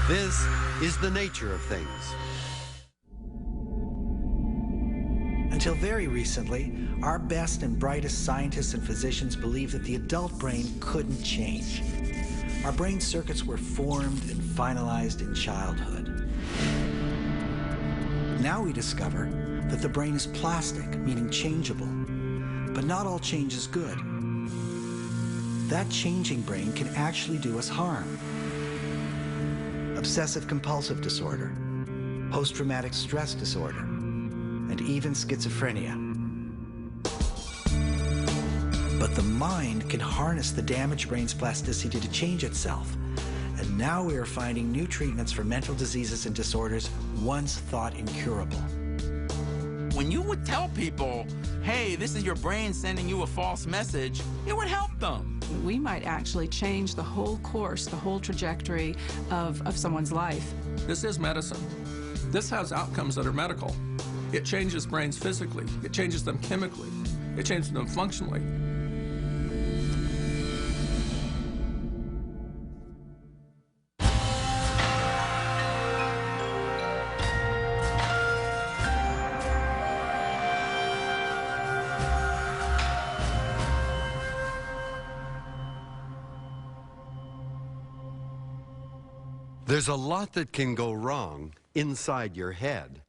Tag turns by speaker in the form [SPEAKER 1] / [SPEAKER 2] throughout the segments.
[SPEAKER 1] This is the nature of things.
[SPEAKER 2] Until very recently, our best and brightest scientists and physicians believed that the adult brain couldn't change. Our brain circuits were formed and finalized in childhood. Now we discover that the brain is plastic, meaning changeable. But not all change is good. That changing brain can actually do us harm. Obsessive-compulsive disorder, post-traumatic stress disorder, and even schizophrenia. But the mind can harness the damaged brain's plasticity to change itself. And now we are finding new treatments for mental diseases and disorders once thought incurable.
[SPEAKER 3] When you would tell people, hey, this is your brain sending you a false message, it would help them.
[SPEAKER 4] We might actually change the whole course, the whole trajectory of someone's life.
[SPEAKER 5] This is medicine. This has outcomes that are medical. It changes brains physically. It changes them chemically. It changes them functionally.
[SPEAKER 1] There's a lot that can go wrong inside your head.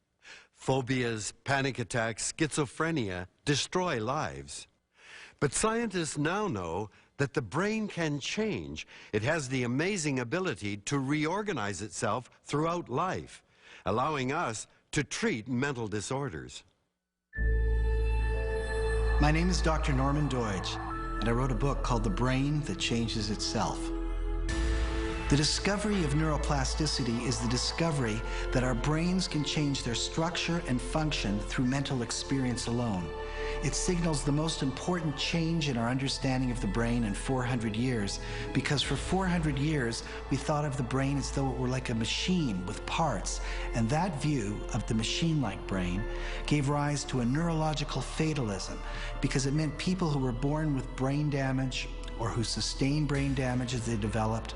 [SPEAKER 1] Phobias, panic attacks, schizophrenia destroy lives. But scientists now know that the brain can change. It has the amazing ability to reorganize itself throughout life, allowing us to treat mental disorders.
[SPEAKER 2] My name is Dr. Norman Doidge, and I wrote a book called The Brain That Changes Itself. The discovery of neuroplasticity is the discovery that our brains can change their structure and function through mental experience alone. It signals the most important change in our understanding of the brain in 400 years, because for 400 years, we thought of the brain as though it were like a machine with parts, and that view of the machine-like brain gave rise to a neurological fatalism, because it meant people who were born with brain damage or who sustained brain damage as they developed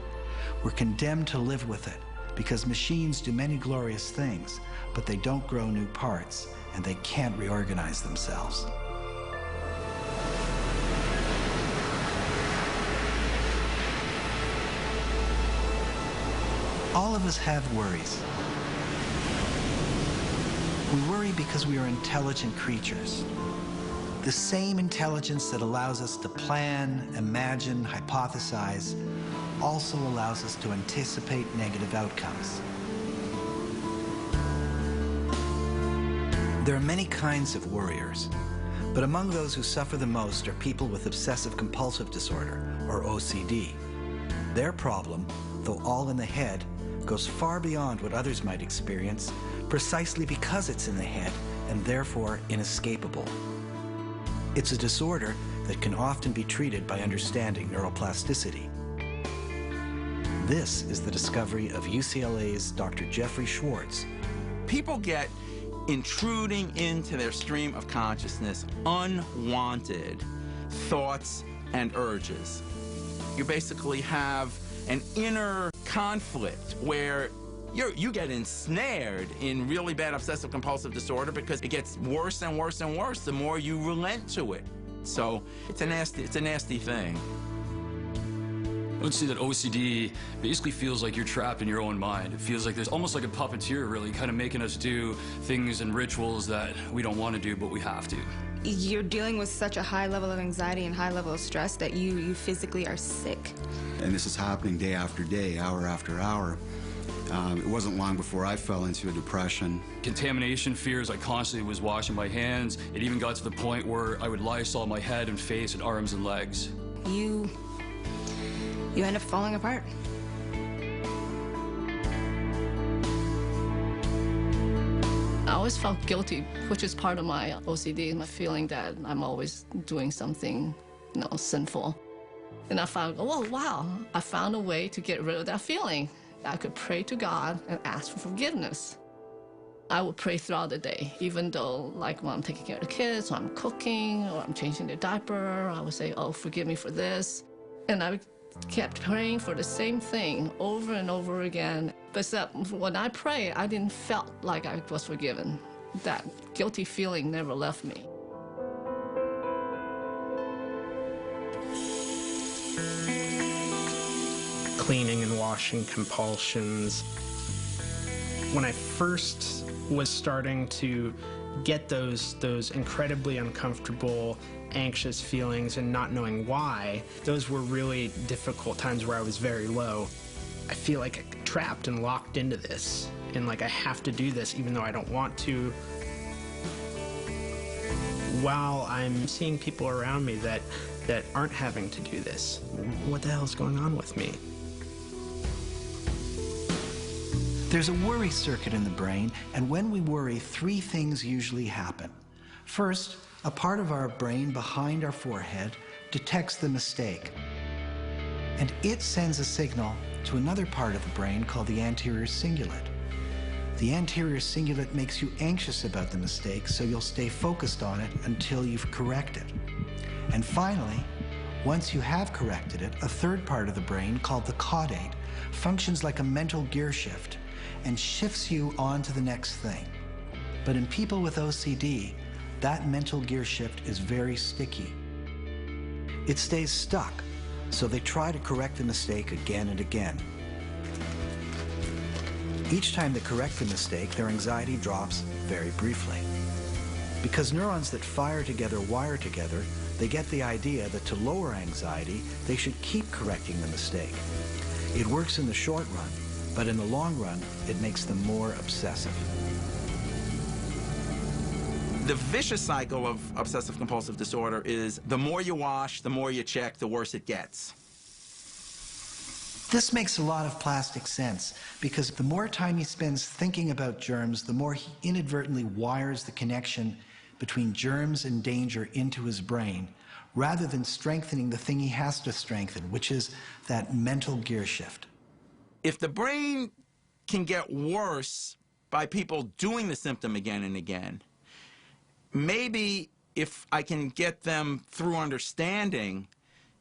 [SPEAKER 2] were condemned to live with it, because machines do many glorious things, but they don't grow new parts, and they can't reorganize themselves. All of us have worries. We worry because we are intelligent creatures. The same intelligence that allows us to plan, imagine, hypothesize, also allows us to anticipate negative outcomes. There are many kinds of worriers, but among those who suffer the most are people with obsessive-compulsive disorder, or OCD. Their problem, though all in the head, goes far beyond what others might experience, precisely because it's in the head and therefore inescapable. It's a disorder that can often be treated by understanding neuroplasticity. This is the discovery of UCLA's Dr. Jeffrey Schwartz.
[SPEAKER 3] People get intruding into their stream of consciousness unwanted thoughts and urges. You basically have an inner conflict where you get ensnared in really bad obsessive-compulsive disorder because it gets worse and worse and worse the more you relent to it. So it's a nasty thing.
[SPEAKER 6] I would say that OCD basically feels like you're trapped in your own mind. It feels like there's almost like a puppeteer, really, kind of making us do things and rituals that we don't want to do, but we have to.
[SPEAKER 7] You're dealing with such a high level of anxiety and high level of stress that you physically are sick.
[SPEAKER 8] And this is happening day after day, hour after hour. It wasn't long before I fell into a depression.
[SPEAKER 6] Contamination fears, I constantly was washing my hands. It even got to the point where I would Lysol my head and face and arms and legs.
[SPEAKER 7] You end up falling apart.
[SPEAKER 4] I always felt guilty, which is part of my OCD, my feeling that I'm always doing something, sinful. And I found, oh, wow, I found a way to get rid of that feeling. I could pray to God and ask for forgiveness. I would pray throughout the day, even though, like, when I'm taking care of the kids, or I'm cooking, or I'm changing their diaper, I would say, oh, forgive me for this. And I would kept praying for the same thing over and over again. But when I pray, I didn't felt like I was forgiven. That guilty feeling never left me.
[SPEAKER 9] Cleaning and washing compulsions. When I first was starting to get those incredibly uncomfortable, anxious feelings and not knowing why, those were really difficult times where I was very low. I feel like I'm trapped and locked into this, and like I have to do this even though I don't want to. While I'm seeing people around me that aren't having to do this, what the hell is going on with me?
[SPEAKER 2] There's a worry circuit in the brain, and when we worry, three things usually happen. First, a part of our brain behind our forehead detects the mistake, and it sends a signal to another part of the brain called the anterior cingulate. The anterior cingulate makes you anxious about the mistake, so you'll stay focused on it until you've corrected. And finally, once you have corrected it, a third part of the brain called the caudate functions like a mental gear shift and shifts you on to the next thing. But in people with OCD, that mental gear shift is very sticky. It stays stuck, so they try to correct the mistake again and again. Each time they correct the mistake, their anxiety drops very briefly. Because neurons that fire together wire together, they get the idea that to lower anxiety, they should keep correcting the mistake. It works in the short run, but in the long run, it makes them more obsessive.
[SPEAKER 3] The vicious cycle of obsessive-compulsive disorder is the more you wash, the more you check, the worse it gets.
[SPEAKER 2] This makes a lot of plastic sense, because the more time he spends thinking about germs, the more he inadvertently wires the connection between germs and danger into his brain, rather than strengthening the thing he has to strengthen, which is that mental gear shift.
[SPEAKER 3] If the brain can get worse by people doing the symptom again and again, maybe if I can get them through understanding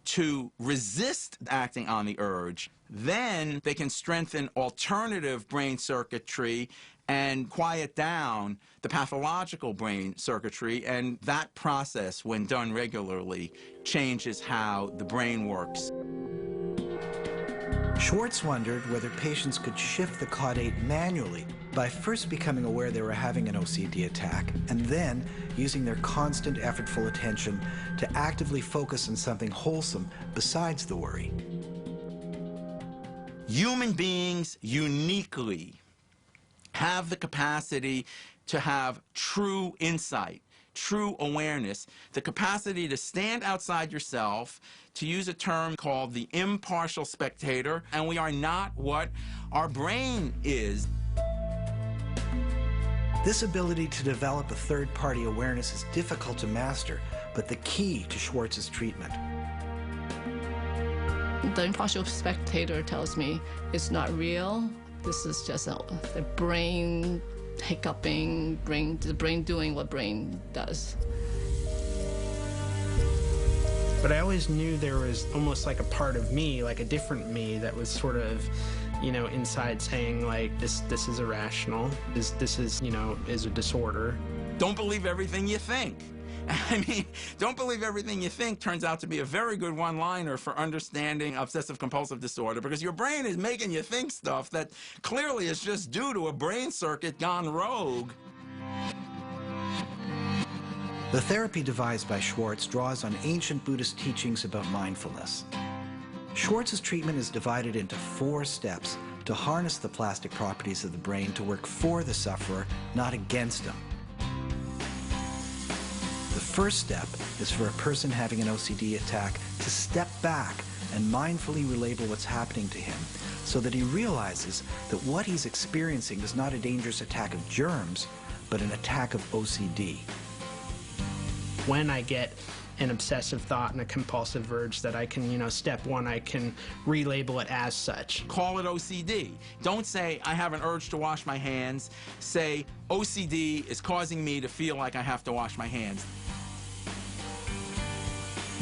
[SPEAKER 3] to resist acting on the urge, then they can strengthen alternative brain circuitry and quiet down the pathological brain circuitry, and that process, when done regularly, changes how the brain works.
[SPEAKER 2] Schwartz wondered whether patients could shift the caudate manually by first becoming aware they were having an OCD attack, and then using their constant effortful attention to actively focus on something wholesome besides the worry.
[SPEAKER 3] Human beings uniquely have the capacity to have true insight, true awareness, the capacity to stand outside yourself, to use a term called the impartial spectator, and we are not what our brain is.
[SPEAKER 2] This ability to develop a third-party awareness is difficult to master, but the key to Schwartz's treatment.
[SPEAKER 4] The impartial spectator tells me it's not real. This is just a brain hiccuping, the brain doing what brain does.
[SPEAKER 9] But I always knew there was almost like a part of me, like a different me, that was sort of, you know, inside saying like, this is irrational. This is, you know, is a disorder.
[SPEAKER 3] Don't believe everything you think. I mean, don't believe everything you think turns out to be a very good one-liner for understanding obsessive-compulsive disorder, because your brain is making you think stuff that clearly is just due to a brain circuit gone rogue.
[SPEAKER 2] The therapy devised by Schwartz draws on ancient Buddhist teachings about mindfulness. Schwartz's treatment is divided into 4 steps to harness the plastic properties of the brain to work for the sufferer, not against him. The first step is for a person having an OCD attack to step back and mindfully relabel what's happening to him, so that he realizes that what he's experiencing is not a dangerous attack of germs, but an attack of OCD.
[SPEAKER 9] When I get an obsessive thought and a compulsive urge, that I can, you know, step 1, I can relabel it as such.
[SPEAKER 3] Call it OCD. Don't say, I have an urge to wash my hands. Say, OCD is causing me to feel like I have to wash my hands.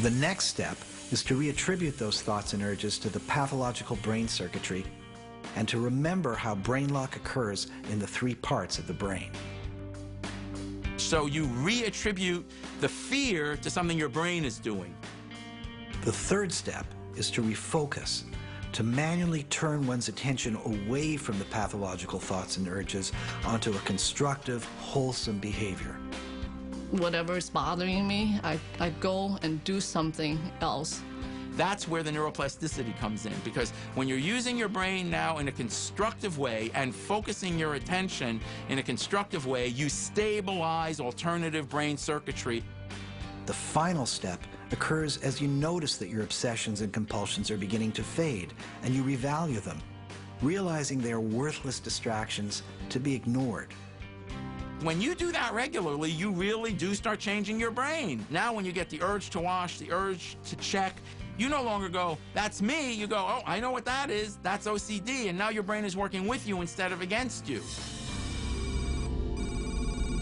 [SPEAKER 2] The next step is to reattribute those thoughts and urges to the pathological brain circuitry and to remember how brain lock occurs in the three parts of the brain.
[SPEAKER 3] So you reattribute the fear to something your brain is doing.
[SPEAKER 2] The third step is to refocus, to manually turn one's attention away from the pathological thoughts and urges onto a constructive, wholesome behavior.
[SPEAKER 4] Whatever is bothering me, I go and do something else.
[SPEAKER 3] That's where the neuroplasticity comes in, because when you're using your brain now in a constructive way and focusing your attention in a constructive way, you stabilize alternative brain circuitry.
[SPEAKER 2] The final step occurs as you notice that your obsessions and compulsions are beginning to fade, and you revalue them, realizing they are worthless distractions to be ignored.
[SPEAKER 3] When you do that regularly, you really do start changing your brain. Now when you get the urge to wash, the urge to check, you no longer go, that's me. You go, oh, I know what that is. That's OCD. And now your brain is working with you instead of against you.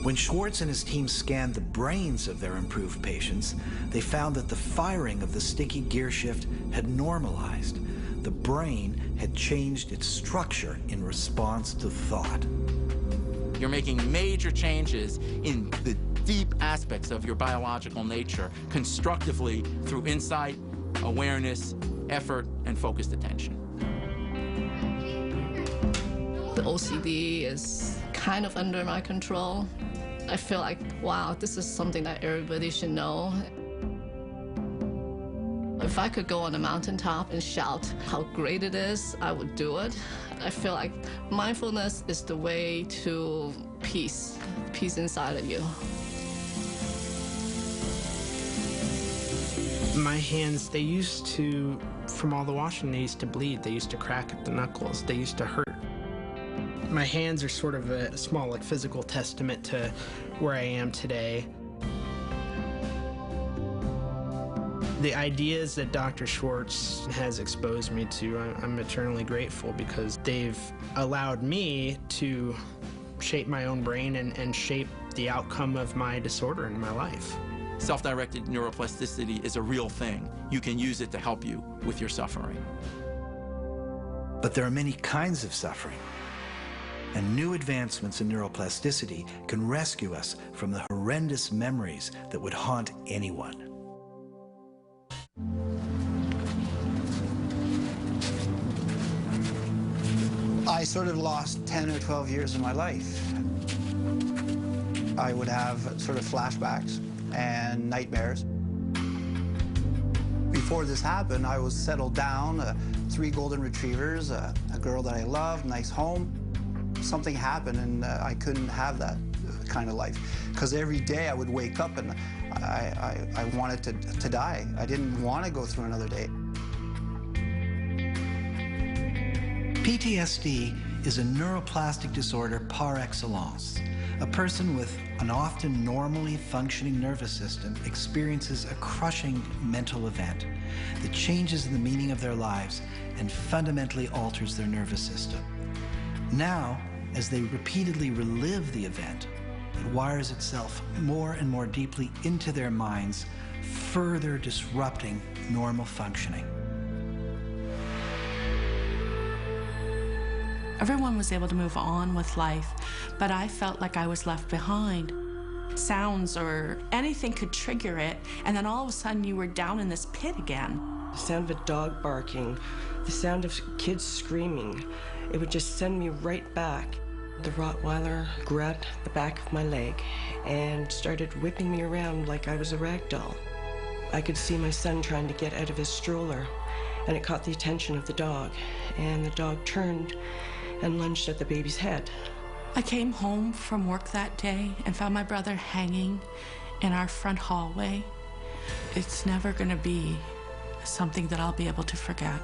[SPEAKER 2] When Schwartz and his team scanned the brains of their improved patients, they found that the firing of the sticky gear shift had normalized. The brain had changed its structure in response to thought.
[SPEAKER 3] You're making major changes in the deep aspects of your biological nature constructively through insight, awareness, effort, and focused attention.
[SPEAKER 4] The OCD is kind of under my control. I feel like, wow, this is something that everybody should know. If I could go on a mountaintop and shout how great it is, I would do it. I feel like mindfulness is the way to peace inside of you.
[SPEAKER 9] My hands, they used to, from all the washing, they used to bleed. They used to crack at the knuckles. They used to hurt. My hands are sort of a small, like, physical testament to where I am today. The ideas that Dr. Schwartz has exposed me to, I'm eternally grateful, because they've allowed me to shape my own brain and shape the outcome of my disorder in my life.
[SPEAKER 3] Self-directed neuroplasticity is a real thing. You can use it to help you with your suffering.
[SPEAKER 2] But there are many kinds of suffering, and new advancements in neuroplasticity can rescue us from the horrendous memories that would haunt anyone.
[SPEAKER 10] I sort of lost 10 or 12 years of my life. I would have sort of flashbacks and nightmares. Before this happened, I was settled down, 3 golden retrievers, a girl that I loved, nice home. Something happened and I couldn't have that kind of life, because every day I would wake up and I wanted to die. I didn't want to go through another day.
[SPEAKER 2] PTSD is a neuroplastic disorder par excellence. A person with an often normally functioning nervous system experiences a crushing mental event that changes the meaning of their lives and fundamentally alters their nervous system. Now, as they repeatedly relive the event, it wires itself more and more deeply into their minds, further disrupting normal functioning.
[SPEAKER 11] Everyone was able to move on with life, but I felt like I was left behind. Sounds or anything could trigger it, and then all of a sudden you were down in this pit again.
[SPEAKER 12] The sound of a dog barking, the sound of kids screaming, it would just send me right back. The Rottweiler grabbed the back of my leg and started whipping me around like I was a rag doll. I could see my son trying to get out of his stroller, and it caught the attention of the dog, and the dog turned and lunged at the baby's head.
[SPEAKER 11] I came home from work that day and found my brother hanging in our front hallway. It's never going to be something that I'll be able to forget.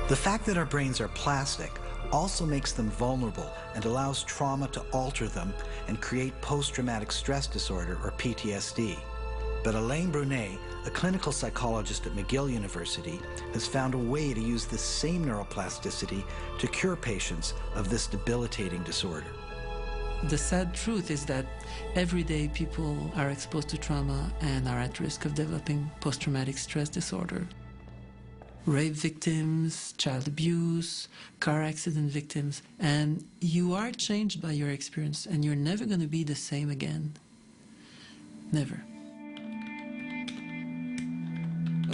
[SPEAKER 2] The fact that our brains are plastic also makes them vulnerable and allows trauma to alter them and create post-traumatic stress disorder, or PTSD. But Elaine Brunet, a clinical psychologist at McGill University, has found a way to use this same neuroplasticity to cure patients of this debilitating disorder.
[SPEAKER 13] The sad truth is that every day people are exposed to trauma and are at risk of developing post-traumatic stress disorder. Rape victims, child abuse, car accident victims, and you are changed by your experience and you're never going to be the same again. Never.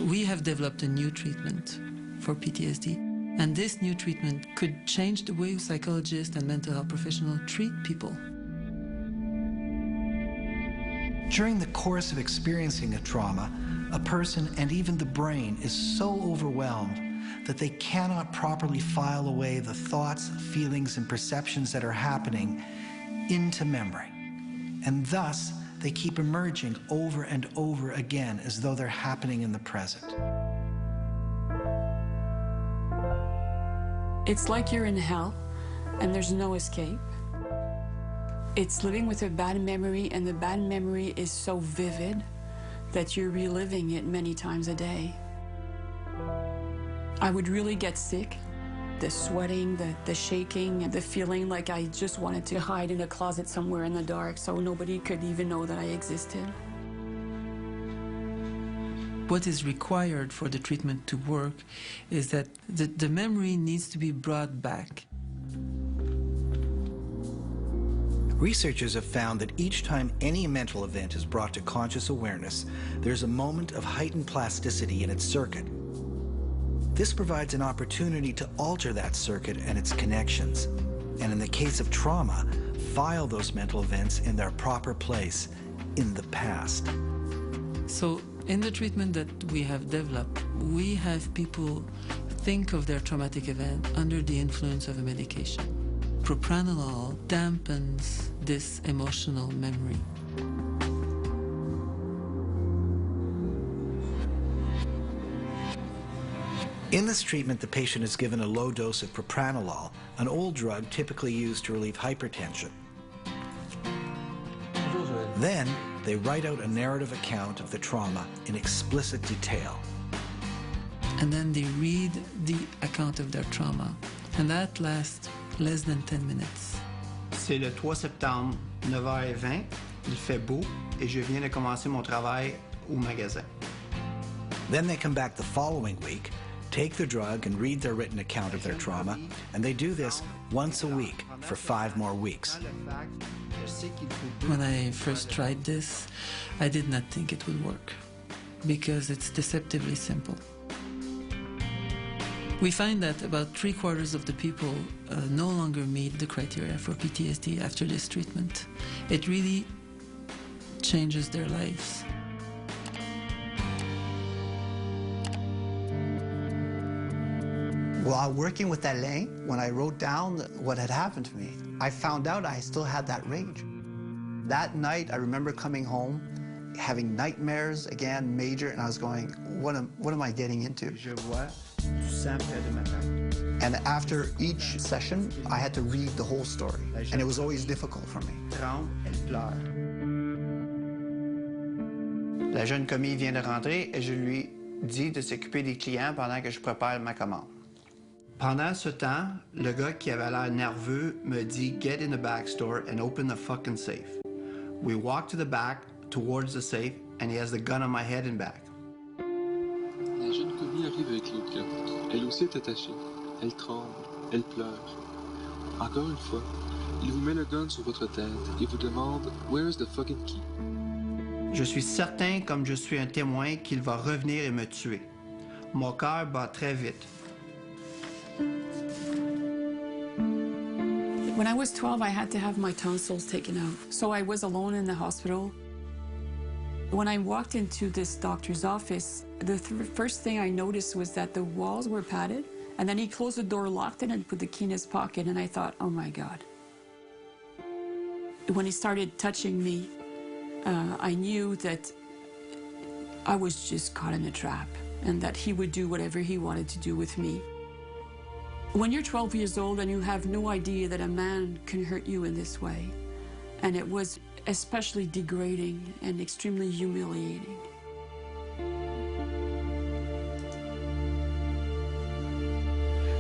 [SPEAKER 13] We have developed a new treatment for PTSD, and this new treatment could change the way psychologists and mental health professionals treat people.
[SPEAKER 2] During the course of experiencing a trauma, a person and even the brain is so overwhelmed that they cannot properly file away the thoughts, feelings, and perceptions that are happening into memory. And thus, they keep emerging over and over again as though they're happening in the present.
[SPEAKER 14] It's like you're in hell and there's no escape. It's living with a bad memory, and the bad memory is so vivid that you're reliving it many times a day. I would really get sick. The sweating, the shaking, the feeling like I just wanted to hide in a closet somewhere in the dark so nobody could even know that I existed.
[SPEAKER 13] What is required for the treatment to work is that the memory needs to be brought back.
[SPEAKER 2] Researchers have found that each time any mental event is brought to conscious awareness, there's a moment of heightened plasticity in its circuit. This provides an opportunity to alter that circuit and its connections, and in the case of trauma, file those mental events in their proper place in the past.
[SPEAKER 13] So in the treatment that we have developed, we have people think of their traumatic event under the influence of a medication. Propranolol dampens this emotional memory.
[SPEAKER 2] In this treatment, the patient is given a low dose of propranolol, an old drug typically used to relieve hypertension. Then, they write out a narrative account of the trauma in explicit detail.
[SPEAKER 13] And then they read the account of their trauma, and that lasts less than 10 minutes.
[SPEAKER 10] C'est le 3 septembre, 9h20, il fait beau, et je viens de commencer mon travail au magasin.
[SPEAKER 2] Then they come back the following week, take the drug and read their written account of their trauma, and they do this once a week for 5 more weeks.
[SPEAKER 13] When I first tried this, I did not think it would work, because it's deceptively simple. We find that about 3/4 of the people no longer meet the criteria for PTSD after this treatment. It really changes their lives.
[SPEAKER 10] While working with Alain, when I wrote down what had happened to me, I found out I still had that rage. That night, I remember coming home, having nightmares again, major, and I was going, what am I getting into? And after each session, I had to read the whole story, and it was always difficult for me. La jeune commis vient de rentrer et je lui dis de s'occuper des clients pendant que je prépare ma commande. Pendant ce temps, le gars qui avait l'air nerveux me dit, "Get in the back store and open the fucking safe." We walk to the back, towards the safe, and he has the gun on my head and back.
[SPEAKER 15] La jeune commis arrive avec l'autre gars. Elle aussi est attachée. Elle tremble. Elle pleure. Encore une fois, il vous met le gun sur votre tête et vous demande « Where is the fucking key? »
[SPEAKER 10] Je suis certain, comme je suis un témoin, qu'il va revenir et me tuer. Mon cœur bat très vite.
[SPEAKER 14] When I was 12, I had to have my tonsils taken out. So I was alone in the hospital. When I walked into this doctor's office, the first thing I noticed was that the walls were padded, and then he closed the door, locked it, and put the key in his pocket, and I thought, oh my God. When he started touching me, I knew that I was just caught in a trap, and that he would do whatever he wanted to do with me. When you're 12 years old and you have no idea that a man can hurt you in this way, and it was especially degrading and extremely humiliating.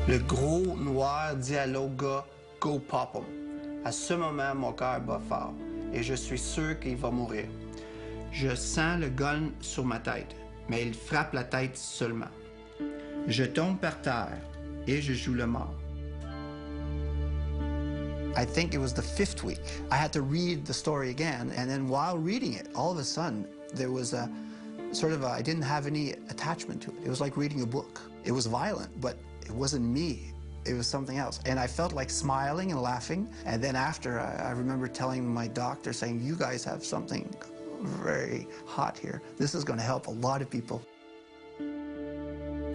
[SPEAKER 10] Le gros noir dit à l'autre gars, "Go pop him." À ce moment, mon cœur bat fort et je suis sûr qu'il va mourir. Je sens le gun sur ma tête, mais il frappe la tête seulement. Je tombe par terre et je joue le mort. I think it was the 5th week. I had to read the story again, and then while reading it, all of a sudden, there was a sort of I didn't have any attachment to it. It was like reading a book. It was violent, but it wasn't me. It was something else. And I felt like smiling and laughing. And then after, I remember telling my doctor, saying, you guys have something very hot here. This is going to help a lot of people.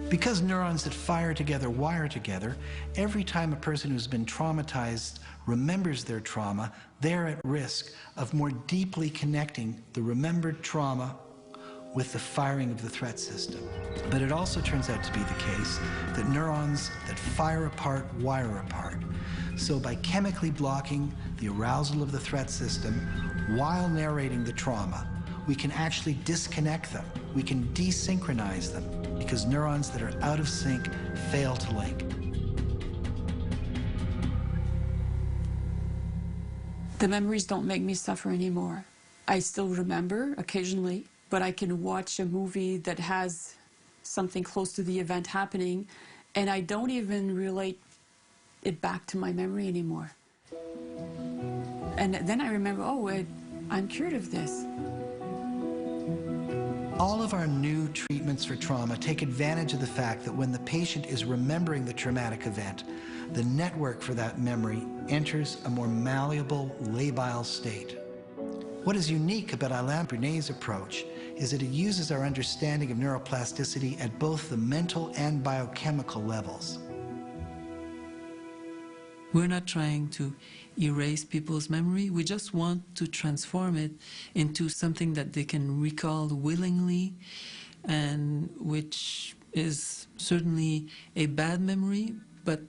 [SPEAKER 2] Because neurons that fire together wire together, every time a person who's been traumatized remembers their trauma, they're at risk of more deeply connecting the remembered trauma with the firing of the threat system. But it also turns out to be the case that neurons that fire apart wire apart. So by chemically blocking the arousal of the threat system while narrating the trauma, we can actually disconnect them. We can desynchronize them because neurons that are out of sync fail to link.
[SPEAKER 14] The memories don't make me suffer anymore. I still remember occasionally, but I can watch a movie that has something close to the event happening, and I don't even relate it back to my memory anymore. And then I remember, oh, I'm cured of this.
[SPEAKER 2] All of our new treatments for trauma take advantage of the fact that when the patient is remembering the traumatic event, the network for that memory enters a more malleable, labile state. What is unique about Alain Brunet's approach is that it uses our understanding of neuroplasticity at both the mental and biochemical levels.
[SPEAKER 13] We're not trying to erase people's memory. We just want to transform it into something that they can recall willingly, and which is certainly a bad memory, but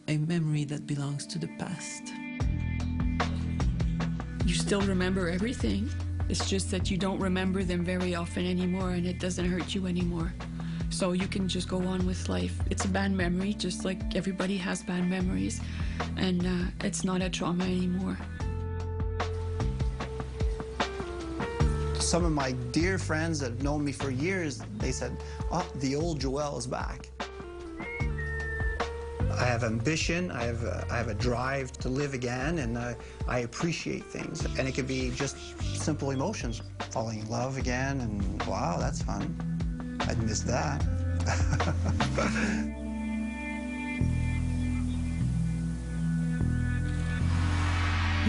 [SPEAKER 13] a memory that belongs to the past.
[SPEAKER 14] You still remember everything. It's just that you don't remember them very often anymore, and it doesn't hurt you anymore. So you can just go on with life. It's a bad memory, just like everybody has bad memories, and it's not a trauma anymore.
[SPEAKER 10] Some of my dear friends that have known me for years, they said, oh, the old Joel is back. I have ambition, I have a drive to live again, and I appreciate things. And it could be just simple emotions, falling in love again, and wow, that's fun. I'd miss that.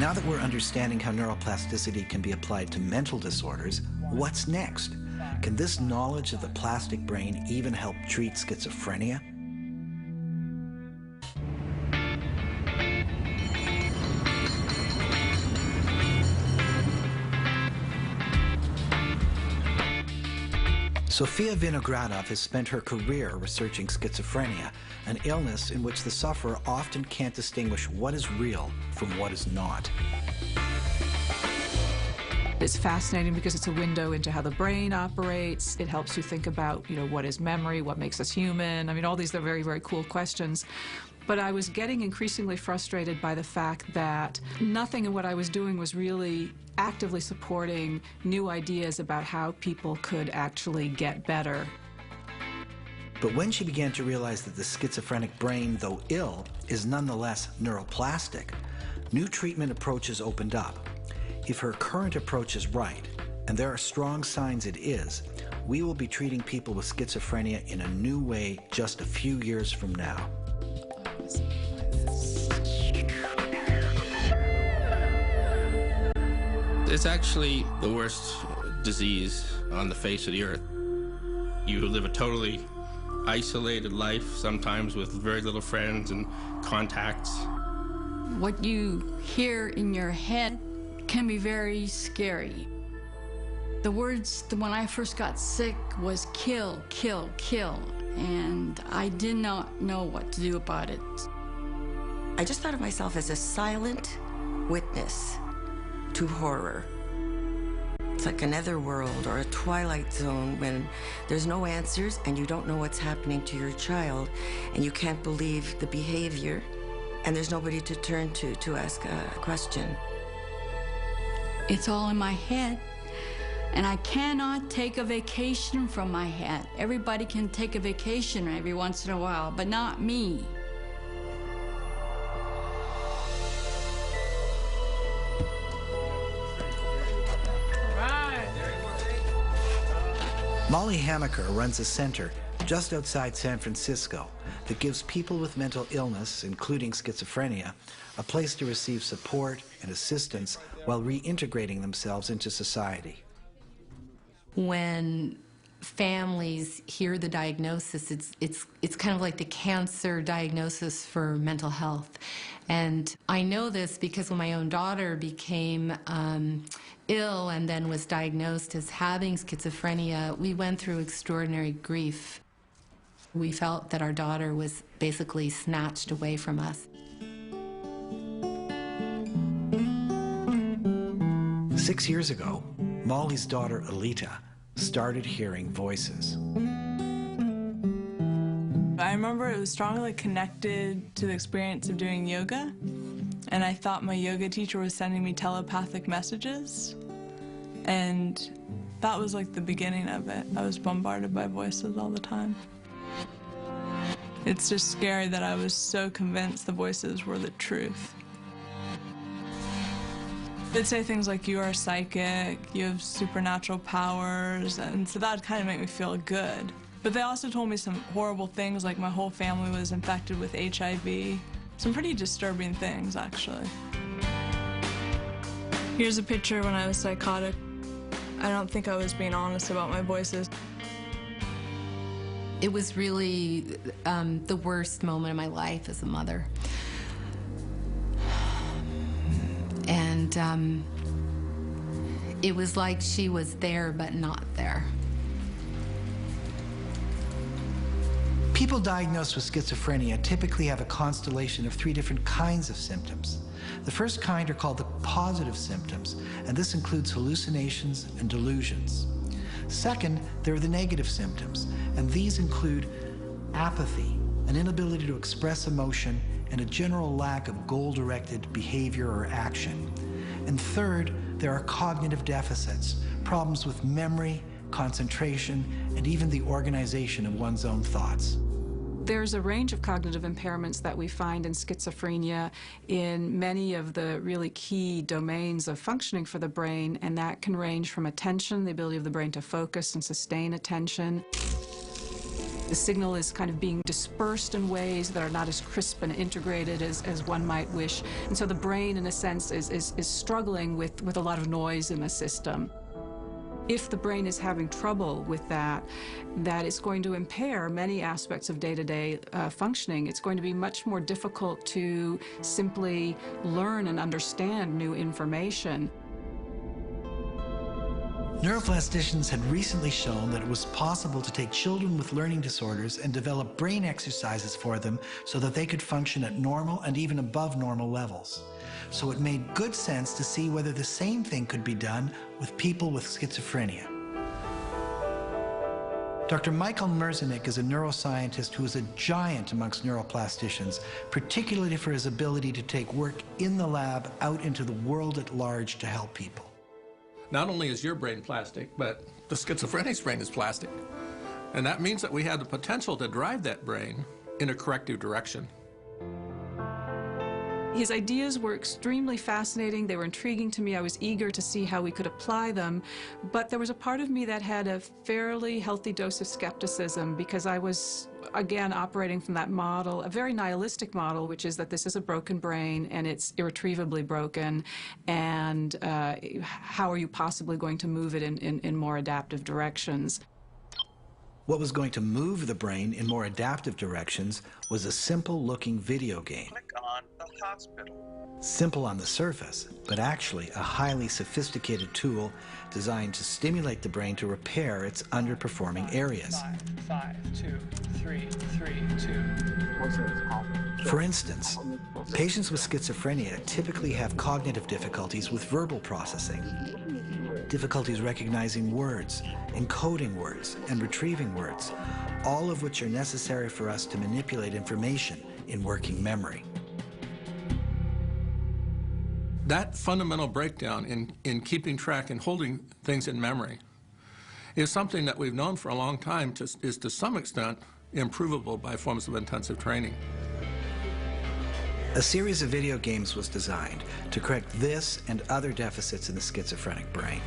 [SPEAKER 2] Now that we're understanding how neuroplasticity can be applied to mental disorders, what's next? Can this knowledge of the plastic brain even help treat schizophrenia? Sofia Vinogradov has spent her career researching schizophrenia, an illness in which the sufferer often can't distinguish what is real from what is not.
[SPEAKER 16] It's fascinating because it's a window into how the brain operates. It helps you think about, what is memory, what makes us human. I mean, all these are very, very cool questions. But I was getting increasingly frustrated by the fact that nothing in what I was doing was really actively supporting new ideas about how people could actually get better.
[SPEAKER 2] But when she began to realize that the schizophrenic brain, though ill, is nonetheless neuroplastic, new treatment approaches opened up. If her current approach is right, and there are strong signs it is, we will be treating people with schizophrenia in a new way just a few years from now.
[SPEAKER 17] It's actually the worst disease on the face of the earth. You live a totally isolated life, sometimes with very little friends and contacts.
[SPEAKER 14] What you hear in your head can be very scary. The words when I first got sick was kill, kill, kill, and I did not know what to do about it.
[SPEAKER 18] I just thought of myself as a silent witness to horror. It's like another world or a twilight zone when there's no answers and you don't know what's happening to your child and you can't believe the behavior and there's nobody to turn to ask a question.
[SPEAKER 11] It's all in my head, and I cannot take a vacation from my head. Everybody can take a vacation every once in a while, but not me.
[SPEAKER 2] Molly Hamaker runs a center just outside San Francisco that gives people with mental illness, including schizophrenia, a place to receive support and assistance while reintegrating themselves into society.
[SPEAKER 19] When families hear the diagnosis, it's kind of like the cancer diagnosis for mental health. And I know this because when my own daughter became ill and then was diagnosed as having schizophrenia, we went through extraordinary grief. We felt that our daughter was basically snatched away from us.
[SPEAKER 2] 6 years ago, Molly's daughter, Alita, started hearing voices.
[SPEAKER 20] I remember it was strongly connected to the experience of doing yoga, and I thought my yoga teacher was sending me telepathic messages, and that was like the beginning of it. I was bombarded by voices all the time. It's just scary that I was so convinced the voices were the truth. They'd say things like, you are psychic, you have supernatural powers, and so that would kind of make me feel good. But they also told me some horrible things, like my whole family was infected with HIV. Some pretty disturbing things, actually. Here's a picture when I was psychotic. I don't think I was being honest about my voices.
[SPEAKER 19] It was really the worst moment of my life as a mother. And it was like she was there but not there.
[SPEAKER 2] People diagnosed with schizophrenia typically have a constellation of 3 different kinds of symptoms. The first kind are called the positive symptoms, and this includes hallucinations and delusions. Second, there are the negative symptoms, and these include apathy, an inability to express emotion, and a general lack of goal-directed behavior or action. And third, there are cognitive deficits, problems with memory, concentration, and even the organization of one's own thoughts.
[SPEAKER 16] There's a range of cognitive impairments that we find in schizophrenia in many of the really key domains of functioning for the brain, and that can range from attention, the ability of the brain to focus and sustain attention. The signal is kind of being dispersed in ways that are not as crisp and integrated as one might wish. And so the brain, in a sense, is struggling with a lot of noise in the system. If the brain is having trouble with that is going to impair many aspects of day-to-day functioning. It's going to be much more difficult to simply learn and understand new information.
[SPEAKER 2] Neuroplasticians had recently shown that it was possible to take children with learning disorders and develop brain exercises for them so that they could function at normal and even above normal levels. So it made good sense to see whether the same thing could be done with people with schizophrenia. Dr. Michael Merzenich is a neuroscientist who is a giant amongst neuroplasticians, particularly for his ability to take work in the lab out into the world at large to help people.
[SPEAKER 5] Not only is your brain plastic, but the schizophrenic's brain is plastic. And that means that we have the potential to drive that brain in a corrective direction.
[SPEAKER 16] His ideas were extremely fascinating. They were intriguing to me. I was eager to see how we could apply them. But there was a part of me that had a fairly healthy dose of skepticism because I was, again, operating from that model, a very nihilistic model, which is that this is a broken brain and it's irretrievably broken. And how are you possibly going to move it in more adaptive directions?
[SPEAKER 2] What was going to move the brain in more adaptive directions was a simple-looking video game.
[SPEAKER 21] Click on the hospital.
[SPEAKER 2] Simple on the surface, but actually a highly sophisticated tool designed to stimulate the brain to repair its underperforming areas.
[SPEAKER 21] 5, 2, 3, 3, 2.
[SPEAKER 2] For instance, patients with schizophrenia typically have cognitive difficulties with verbal processing, difficulties recognizing words, encoding words, and retrieving words, all of which are necessary for us to manipulate information in working memory.
[SPEAKER 5] That fundamental breakdown in keeping track and holding things in memory is something that we've known for a long time is to some extent improvable by forms of intensive training.
[SPEAKER 2] A series of video games was designed to correct this and other deficits in the schizophrenic brain.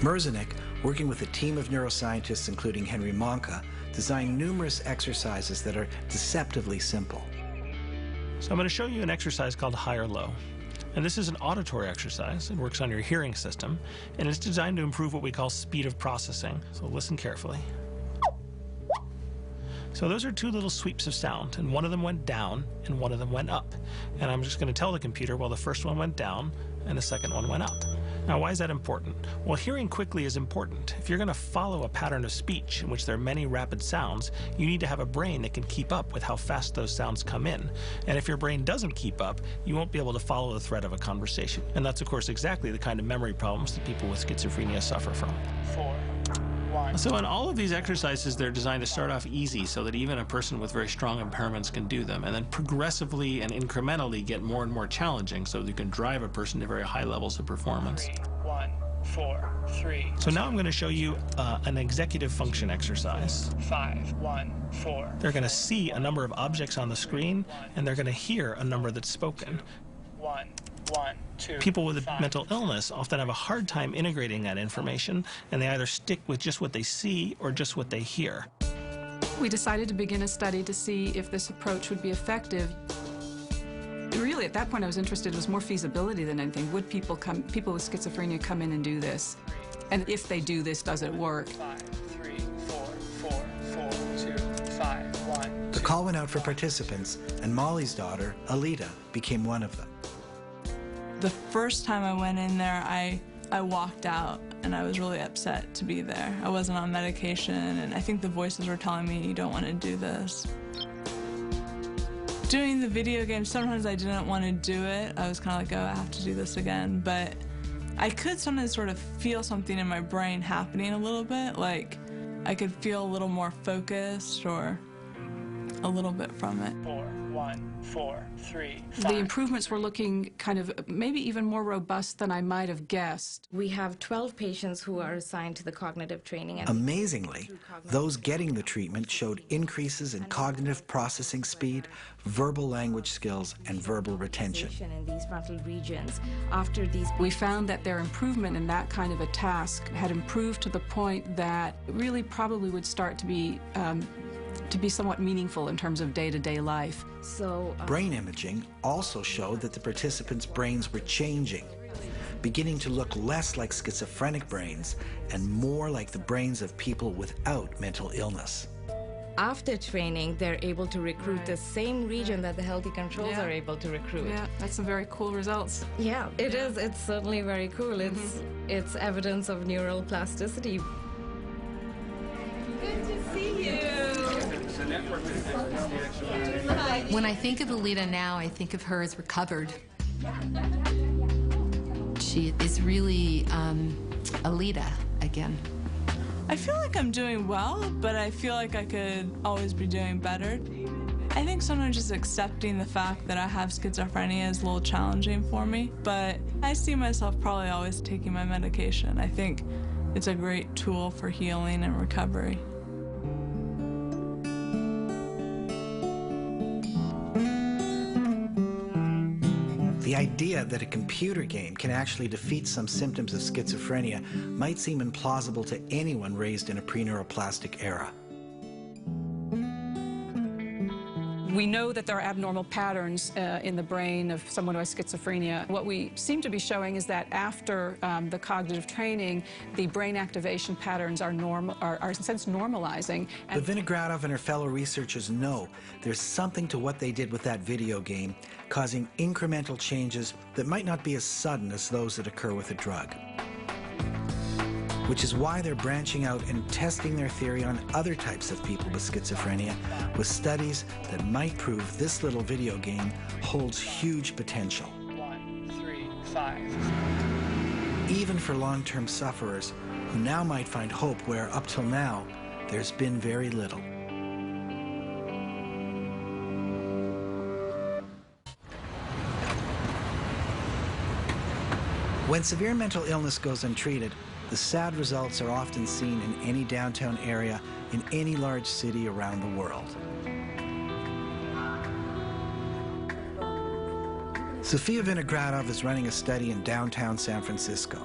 [SPEAKER 2] Merzenich, working with a team of neuroscientists including Henry Monka, designed numerous exercises that are deceptively simple.
[SPEAKER 1] So I'm going to show you an exercise called high or low. And this is an auditory exercise. It works on your hearing system, and it's designed to improve what we call speed of processing. So listen carefully. So those are two little sweeps of sound, and one of them went down and one of them went up. And I'm just going to tell the computer, well, the first one went down and the second one went up. Now, why is that important? Well, hearing quickly is important. If you're going to follow a pattern of speech in which there are many rapid sounds, you need to have a brain that can keep up with how fast those sounds come in. And if your brain doesn't keep up, you won't be able to follow the thread of a conversation. And that's, of course, exactly the kind of memory problems that people with schizophrenia suffer from.
[SPEAKER 21] 4, 1.
[SPEAKER 1] So in all of these exercises, they're designed to start off easy so that even a person with very strong impairments can do them, and then progressively and incrementally get more and more challenging so that you can drive a person to very high levels of performance.
[SPEAKER 21] 3, 1, 4, 3.
[SPEAKER 1] So now I'm going to show you an executive function exercise.
[SPEAKER 21] 5, 1, 4.
[SPEAKER 1] They're going to see a number of objects on the screen, and they're going to hear a number that's spoken.
[SPEAKER 21] 1, 1, 2.
[SPEAKER 1] People with a mental illness often have a hard time integrating that information, and they either stick with just what they see or just what they hear.
[SPEAKER 16] We decided to begin a study to see if this approach would be effective. Really, at that point, I was interested, it was more feasibility than anything. Would people with schizophrenia come in and do this? And if they do this, does it work?
[SPEAKER 21] 5, 3, 4, 4, 4, 2, 5, 1.
[SPEAKER 2] The call went out for participants, and Molly's daughter, Alita, became one of them.
[SPEAKER 20] The first time I went in there, I walked out and I was really upset to be there. I wasn't on medication, and I think the voices were telling me, you don't want to do this. Doing the video game, sometimes I didn't want to do it. I was kind of like, oh, I have to do this again. But I could sometimes sort of feel something in my brain happening a little bit, like I could feel a little more focused or a little bit from it.
[SPEAKER 21] 4, 1, 4, 3, 5.
[SPEAKER 16] The improvements were looking kind of maybe even more robust than I might have guessed.
[SPEAKER 7] We have 12 patients who are assigned to the cognitive training. And
[SPEAKER 2] Amazingly, those getting the treatment showed increases in cognitive processing speed, verbal language skills, and verbal retention.
[SPEAKER 7] In these frontal regions, after these,
[SPEAKER 16] we found that their improvement in that kind of a task had improved to the point that it really probably would start to be somewhat meaningful in terms of day-to-day life.
[SPEAKER 2] Brain imaging also showed that the participants' brains were changing, beginning to look less like schizophrenic brains and more like the brains of people without mental illness.
[SPEAKER 7] After training, they're able to recruit the same region that the healthy controls are able to recruit.
[SPEAKER 16] Yeah, that's some very cool results.
[SPEAKER 7] Yeah, it is. It's certainly very cool. It's evidence of neuroplasticity.
[SPEAKER 19] Good to see you. When I think of Alita now, I think of her as recovered. She is really Alita again.
[SPEAKER 20] I feel like I'm doing well, but I feel like I could always be doing better. I think sometimes just accepting the fact that I have schizophrenia is a little challenging for me, but I see myself probably always taking my medication. I think it's a great tool for healing and recovery.
[SPEAKER 2] The idea that a computer game can actually defeat some symptoms of schizophrenia might seem implausible to anyone raised in a pre-neuroplastic era.
[SPEAKER 16] We know that there are abnormal patterns in the brain of someone who has schizophrenia. What we seem to be showing is that after the cognitive training, the brain activation patterns are in a sense normalizing.
[SPEAKER 2] But Vinogradov and her fellow researchers know there's something to what they did with that video game, causing incremental changes that might not be as sudden as those that occur with a drug. Which is why they're branching out and testing their theory on other types of people with schizophrenia, with studies that might prove this little video game holds huge potential.
[SPEAKER 21] 1, 3, 5.
[SPEAKER 2] Even for long-term sufferers who now might find hope where, up till now, there's been very little. When severe mental illness goes untreated, the sad results are often seen in any downtown area in any large city around the world. Sofia Vinogradov is running a study in downtown San Francisco.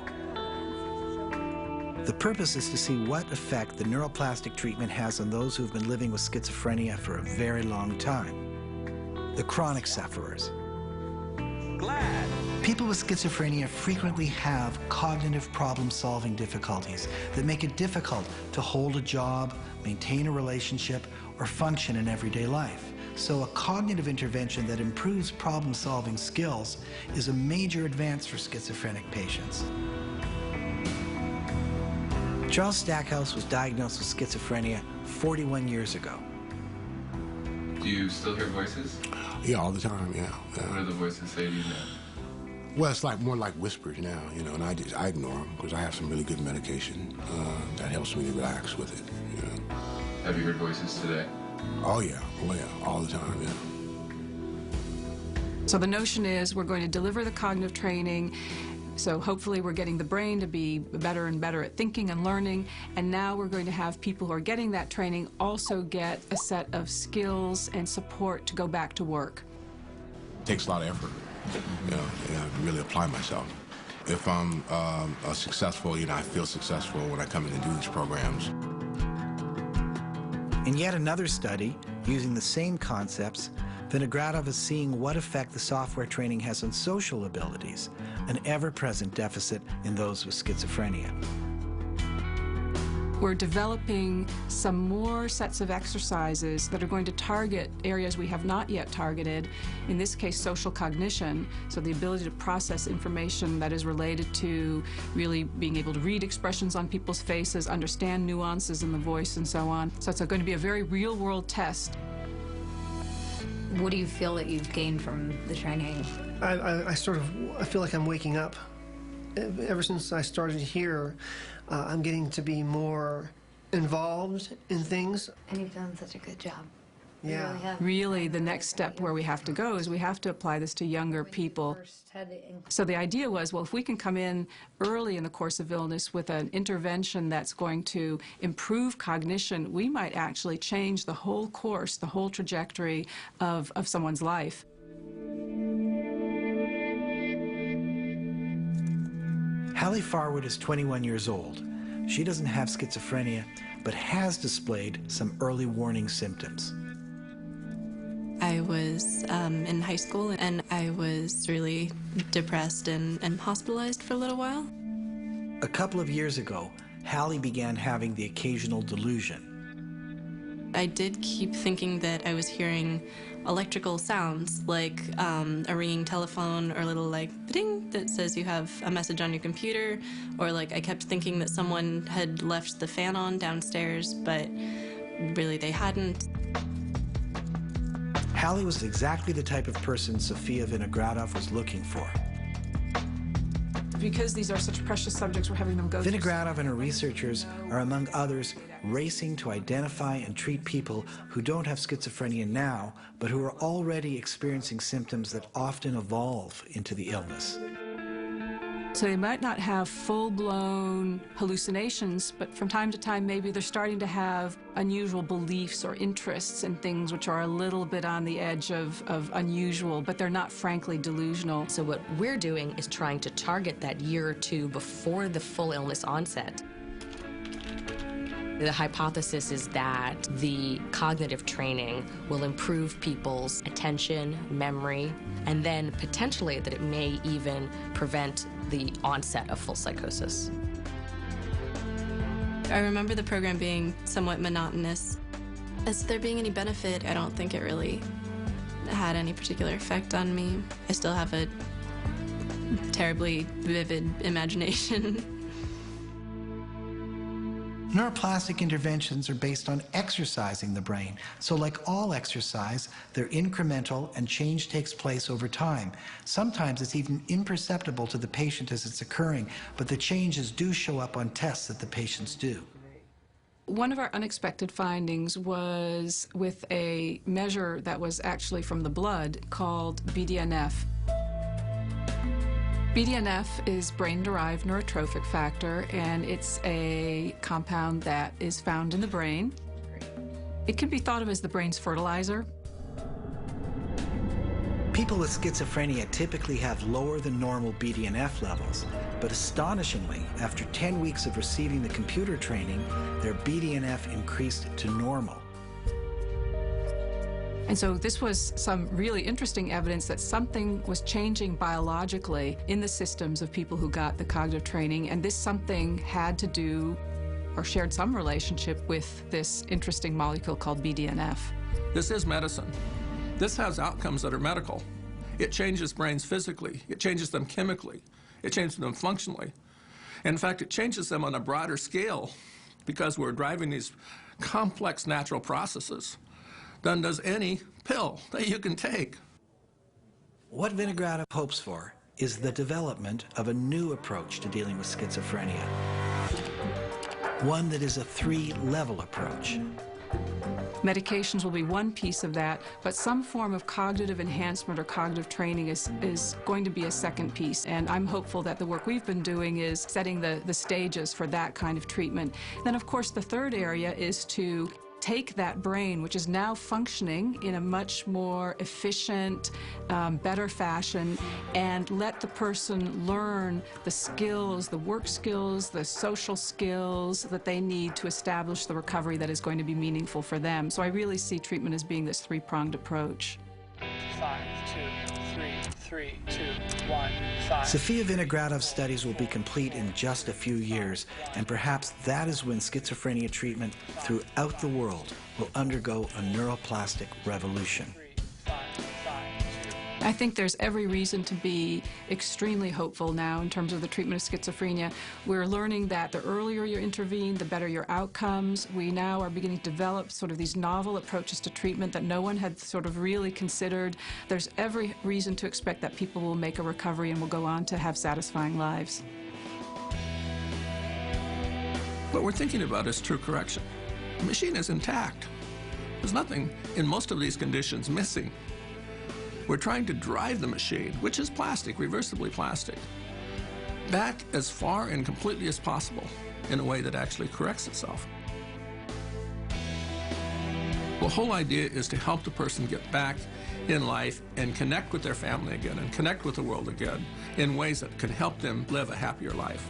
[SPEAKER 2] The purpose is to see what effect the neuroplastic treatment has on those who've been living with schizophrenia for a very long time, the chronic sufferers. People with schizophrenia frequently have cognitive problem-solving difficulties that make it difficult to hold a job, maintain a relationship, or function in everyday life. So a cognitive intervention that improves problem-solving skills is a major advance for schizophrenic patients. Charles Stackhouse was diagnosed with schizophrenia 41 years ago.
[SPEAKER 8] Do you still hear voices?
[SPEAKER 22] Yeah, all the time, yeah.
[SPEAKER 8] What do the voices say to you now?
[SPEAKER 22] Well, it's like more like whispers now, you know, and I ignore them because I have some really good medication that helps me to relax with it, you know.
[SPEAKER 8] Have you heard voices today?
[SPEAKER 22] Oh yeah, all the time, yeah.
[SPEAKER 16] So the notion is we're going to deliver the cognitive training, so hopefully we're getting the brain to be better and better at thinking and learning, and now we're going to have people who are getting that training also get a set of skills and support to go back to work.
[SPEAKER 22] It takes a lot of effort, you know, to really apply myself. If I'm successful, you know, I feel successful when I come in and do these programs.
[SPEAKER 2] In yet another study, using the same concepts, Vinogradov is seeing what effect the software training has on social abilities, an ever-present deficit in those with schizophrenia.
[SPEAKER 16] We're developing some more sets of exercises that are going to target areas we have not yet targeted, in this case social cognition, so the ability to process information that is related to really being able to read expressions on people's faces, understand nuances in the voice and so on. So it's going to be a very real-world test.
[SPEAKER 23] What do you feel that you've gained from the training?
[SPEAKER 24] I feel like I'm waking up. Ever since I started here, I'm getting to be more involved in things.
[SPEAKER 23] And you've done such a good job.
[SPEAKER 24] Yeah.
[SPEAKER 23] You really have.
[SPEAKER 16] Really, the next step where we have to go is we have to apply this to younger people. So the idea was, well, if we can come in early in the course of illness with an intervention that's going to improve cognition, we might actually change the whole course, the whole trajectory of someone's life.
[SPEAKER 2] Hallie Farwood is 21 years old. She doesn't have schizophrenia, but has displayed some early warning symptoms.
[SPEAKER 25] I was in high school and I was really depressed and hospitalized for a little while.
[SPEAKER 2] A couple of years ago, Hallie began having the occasional delusion.
[SPEAKER 25] I did keep thinking that I was hearing electrical sounds, like a ringing telephone or a little like ding that says you have a message on your computer, or like I kept thinking that someone had left the fan on downstairs, but really they hadn't.
[SPEAKER 2] Hallie was exactly the type of person Sofia Vinogradov was looking for.
[SPEAKER 16] Because these are such precious subjects, we're having them go through.
[SPEAKER 2] Vinogradov and her researchers are, among others, racing to identify and treat people who don't have schizophrenia now, but who are already experiencing symptoms that often evolve into the illness.
[SPEAKER 16] So they might not have full-blown hallucinations, but from time to time maybe they're starting to have unusual beliefs or interests in things which are a little bit on the edge of unusual, but they're not frankly delusional.
[SPEAKER 26] So what we're doing is trying to target that year or two before the full illness onset. The hypothesis is that the cognitive training will improve people's attention, memory, and then potentially that it may even prevent the onset of full psychosis.
[SPEAKER 25] I remember the program being somewhat monotonous. As there being any benefit, I don't think it really had any particular effect on me. I still have a terribly vivid imagination.
[SPEAKER 2] Neuroplastic interventions are based on exercising the brain. So like all exercise, they're incremental and change takes place over time. Sometimes it's even imperceptible to the patient as it's occurring, but the changes do show up on tests that the patients do.
[SPEAKER 16] One of our unexpected findings was with a measure that was actually from the blood called BDNF. BDNF is brain-derived neurotrophic factor, and it's a compound that is found in the brain. It can be thought of as the brain's fertilizer.
[SPEAKER 2] People with schizophrenia typically have lower than normal BDNF levels, but astonishingly, after 10 weeks of receiving the computer training, their BDNF increased to normal.
[SPEAKER 16] And so this was some really interesting evidence that something was changing biologically in the systems of people who got the cognitive training, and this something had to do or shared some relationship with this interesting molecule called BDNF.
[SPEAKER 5] This is medicine. This has outcomes that are medical. It changes brains physically. It changes them chemically. It changes them functionally. In fact, it changes them on a broader scale because we're driving these complex natural processes than does any pill that you can take.
[SPEAKER 2] What Vinogradov hopes for is the development of a new approach to dealing with schizophrenia. One that is a 3-level approach.
[SPEAKER 16] Medications will be one piece of that, but some form of cognitive enhancement or cognitive training is going to be a second piece. And I'm hopeful that the work we've been doing is setting the stages for that kind of treatment. Then, of course, the third area is to take that brain, which is now functioning in a much more efficient, better fashion, and let the person learn the skills, the work skills, the social skills that they need to establish the recovery that is going to be meaningful for them. So I really see treatment as being this 3-pronged approach.
[SPEAKER 21] 5, 2, 3, 3, 2, 1, 5.
[SPEAKER 2] Sofia Vinogradov's studies will be complete in just a few years, and perhaps that is when schizophrenia treatment throughout the world will undergo a neuroplastic revolution.
[SPEAKER 16] I think there's every reason to be extremely hopeful now in terms of the treatment of schizophrenia. We're learning that the earlier you intervene, the better your outcomes. We now are beginning to develop sort of these novel approaches to treatment that no one had sort of really considered. There's every reason to expect that people will make a recovery and will go on to have satisfying lives.
[SPEAKER 5] What we're thinking about is true correction. The machine is intact. There's nothing in most of these conditions missing. We're trying to drive the machine, which is plastic, reversibly plastic, back as far and completely as possible in a way that actually corrects itself. The whole idea is to help the person get back in life and connect with their family again and connect with the world again in ways that can help them live a happier life.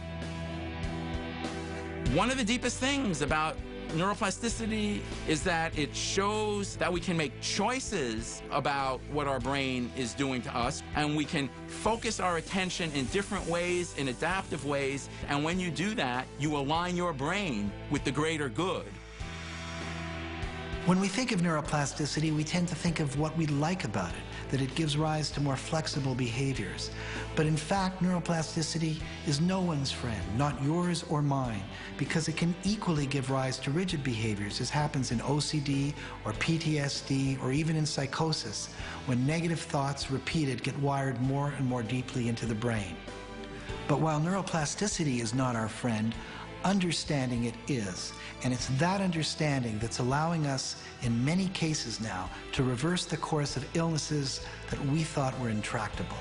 [SPEAKER 3] One of the deepest things about neuroplasticity is that it shows that we can make choices about what our brain is doing to us, and we can focus our attention in different ways, in adaptive ways, and when you do that, you align your brain with the greater good.
[SPEAKER 2] When we think of neuroplasticity, we tend to think of what we like about it, that it gives rise to more flexible behaviors. But in fact, neuroplasticity is no one's friend, not yours or mine, because it can equally give rise to rigid behaviors, as happens in OCD or PTSD or even in psychosis, when negative thoughts repeated get wired more and more deeply into the brain. But while neuroplasticity is not our friend, understanding it is, and it's that understanding that's allowing us, in many cases now, to reverse the course of illnesses that we thought were intractable.